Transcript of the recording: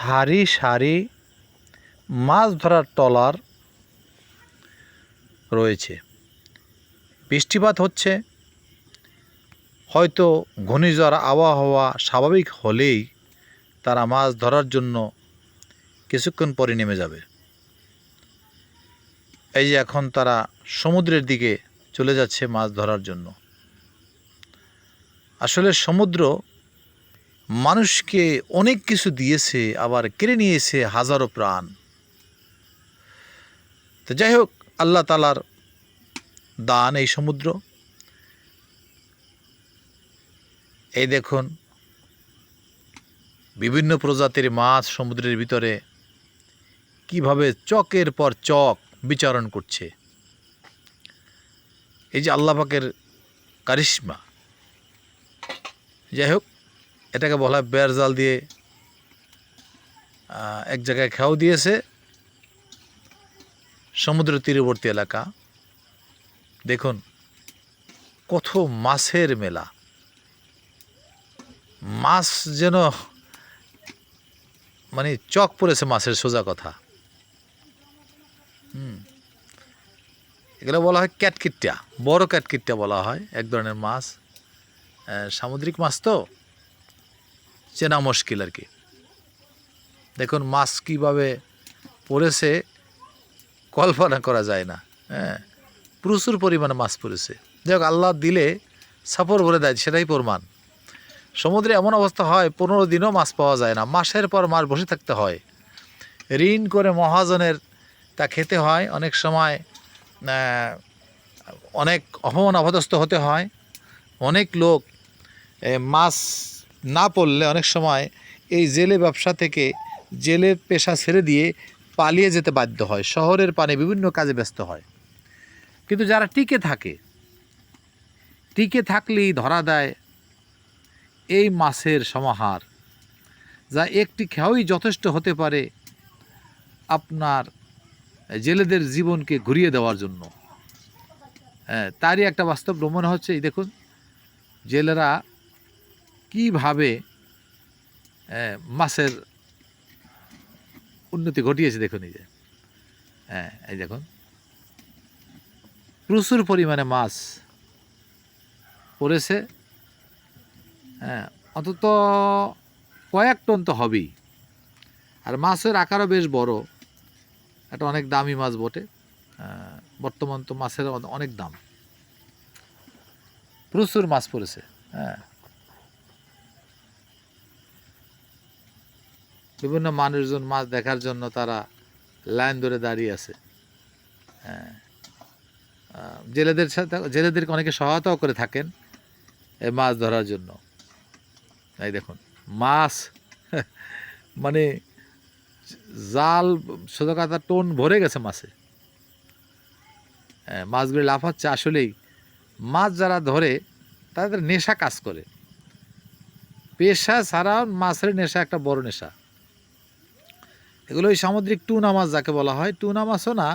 সারি সারি মাছ ধরার ট্রলার রয়েছে। বৃষ্টিপাত হচ্ছে, হয়তো ঘূর্ণিঝড় আবহাওয়া স্বাভাবিক হলেই তারা মাছ ধরার জন্য কিছুক্ষণ পরে নেমে যাবে। এই যে এখন তারা সমুদ্রের দিকে চলে যাচ্ছে মাছ ধরার জন্য। আসলে সমুদ্র মানুষকে অনেক কিছু দিয়েছে, আবার কেড়ে নিয়েছে হাজারো প্রাণ। তো যাই হোক, আল্লাহ তাআলার দান এই সমুদ্র। এই দেখুন বিভিন্ন প্রজাতির মাছ সমুদ্রের ভিতরে কিভাবে চকের পর চক বিচরণ করছে। এই যে আল্লাহ পাকের কারিশমা। যাই হোক, এটাকে বলা হয় বেড় জাল দিয়ে এক জায়গায় খেয়াও দিয়েছে সমুদ্র তীরবর্তী এলাকা। দেখুন কত মাছের মেলা, মাছ যেন মানে চক পড়েছে মাছের, সোজা কথা। এগুলো বলা হয় ক্যাটকিট্টা, বড় ক্যাটকিট্টা বলা হয়, এক ধরনের মাছ। সামুদ্রিক মাছ তো চেনা মুশকিল আর কি। দেখুন মাছ কীভাবে পড়েছে কল্পনা করা যায় না। প্রচুর পরিমাণে মাছ পড়েছে। যাই হোক, আল্লাহ দিলে সাপড় ভরে দেয়, সেটাই প্রমাণ। সমুদ্রে এমন অবস্থা হয় 15 দিনও মাছ পাওয়া যায় না, মাসের পর মাস বসে থাকতে হয়, ঋণ করে মহাজনের তা খেতে হয়। অনেক সময় অনেক অপমান অপদস্থ হতে হয়। অনেক লোক মাছ না পড়লে অনেক সময় এই জেলে ব্যবসা থেকে, জেলে পেশা ছেড়ে দিয়ে পালিয়ে যেতে বাধ্য হয়, শহরের পানে বিভিন্ন কাজে ব্যস্ত হয়। কিন্তু যারা টিকে থাকলেই ধরা দেয় এই মাছের সমাহার, যা একটি খেয়াই যথেষ্ট হতে পারে আপনার জেলেদের জীবনকে ঘুরিয়ে দেওয়ার জন্য। তারই একটা বাস্তব প্রমাণ হচ্ছে এই দেখুন জেলেরা কীভাবে মাছের উন্নতি ঘটিয়েছে। দেখুন এই যে এই দেখুন প্রচুর পরিমাণে মাছ পড়েছে। অন্তত কয়েক টন তো হবেই। আর মাছের আকারও বেশ বড়, এটা অনেক দামি মাছ বটে। বর্তমান তো মাছের অনেক দাম, প্রচুর মাছ পড়েছে। বিভিন্ন মানুষজন মাছ দেখার জন্য তারা লাইন ধরে দাঁড়িয়ে আছে। জেলেদেরকে অনেকে সহায়তাও করে থাকেন এই মাছ ধরার জন্য। এই দেখুন মাছ মানে জাল সোজা কথা টোন ভরে গেছে মাছে। মাছগুলি লাফাচ্ছে। আসলেই মাছ যারা ধরে তাদের নেশা কাজ করে, পেশা ছাড়াও মাছের নেশা একটা বড় নেশা। এগুলো ওই সামুদ্রিক টুনা মাছ যাকে বলা হয়, টুনা মাছও না,